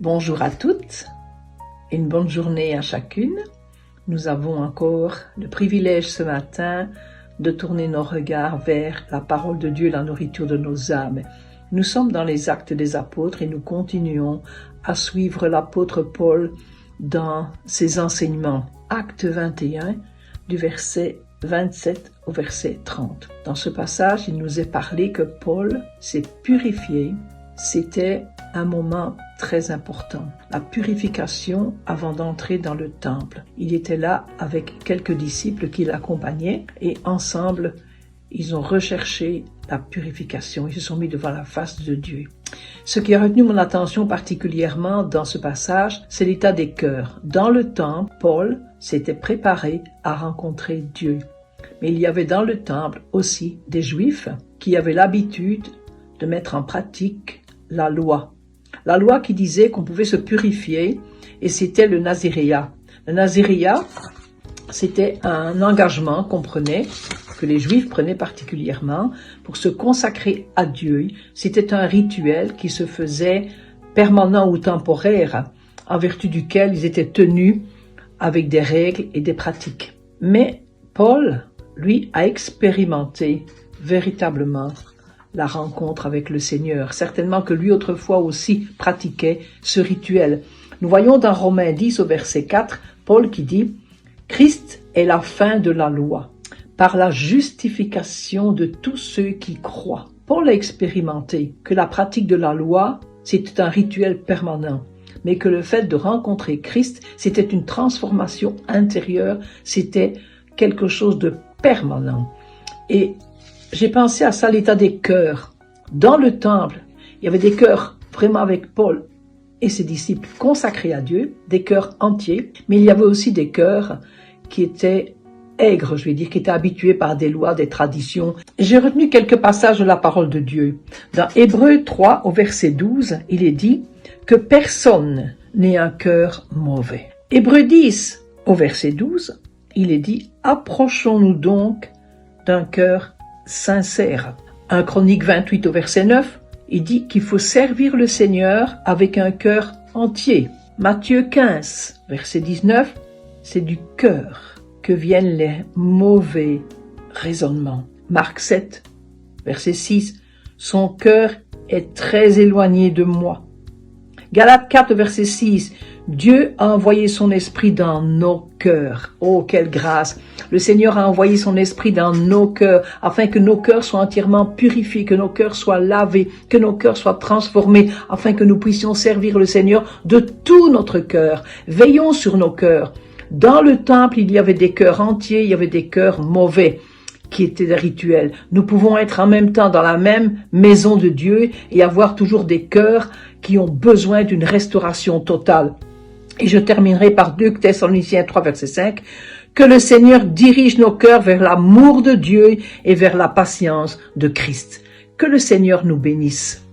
Bonjour à toutes et une bonne journée à chacune. Nous avons encore le privilège ce matin de tourner nos regards vers la parole de Dieu, la nourriture de nos âmes. Nous sommes dans les Actes des Apôtres et nous continuons à suivre l'apôtre Paul dans ses enseignements. Acte 21, du verset 27 au verset 30. Dans ce passage, il nous est parlé que Paul s'est purifié. C'était un moment très important. La purification avant d'entrer dans le temple. Il était là avec quelques disciples qui l'accompagnaient et ensemble, ils ont recherché la purification. Ils se sont mis devant la face de Dieu. Ce qui a retenu mon attention particulièrement dans ce passage, c'est l'état des cœurs. Dans le temple, Paul s'était préparé à rencontrer Dieu. Mais il y avait dans le temple aussi des Juifs qui avaient l'habitude de mettre en pratique la loi. La loi qui disait qu'on pouvait se purifier, et c'était le naziréat. Le naziréat, c'était un engagement qu'on prenait, que les Juifs prenaient particulièrement, pour se consacrer à Dieu. C'était un rituel qui se faisait permanent ou temporaire, en vertu duquel ils étaient tenus avec des règles et des pratiques. Mais Paul, lui, a expérimenté véritablement la rencontre avec le Seigneur. Certainement que lui autrefois aussi pratiquait ce rituel. Nous voyons dans Romains 10 au verset 4, Paul qui dit « Christ est la fin de la loi, par la justification de tous ceux qui croient. » Paul a expérimenté que la pratique de la loi, c'était un rituel permanent, mais que le fait de rencontrer Christ, c'était une transformation intérieure, c'était quelque chose de permanent. Et j'ai pensé à ça, l'état des cœurs. Dans le temple, il y avait des cœurs vraiment avec Paul et ses disciples consacrés à Dieu, des cœurs entiers, mais il y avait aussi des cœurs qui étaient aigres, je vais dire, qui étaient habitués par des lois, des traditions. J'ai retenu quelques passages de la parole de Dieu. Dans Hébreux 3, au verset 12, il est dit que personne n'ait un cœur mauvais. Hébreux 10, au verset 12, il est dit « Approchons-nous donc d'un cœur sincère. » 1 Chronique 28 au verset 9, il dit qu'il faut servir le Seigneur avec un cœur entier. Matthieu 15, verset 19, c'est du cœur que viennent les mauvais raisonnements. Marc 7, verset 6, son cœur est très éloigné de moi. Galates 4, verset 6, Dieu a envoyé son esprit dans nos cœurs. Oh, quelle grâce! Le Seigneur a envoyé son esprit dans nos cœurs afin que nos cœurs soient entièrement purifiés, que nos cœurs soient lavés, que nos cœurs soient transformés, afin que nous puissions servir le Seigneur de tout notre cœur. Veillons sur nos cœurs. Dans le temple, il y avait des cœurs entiers, il y avait des cœurs mauvais qui étaient des rituels. Nous pouvons être en même temps dans la même maison de Dieu et avoir toujours des cœurs qui ont besoin d'une restauration totale. Et je terminerai par 2 Thessaloniciens 3, verset 5. Que le Seigneur dirige nos cœurs vers l'amour de Dieu et vers la patience de Christ. Que le Seigneur nous bénisse.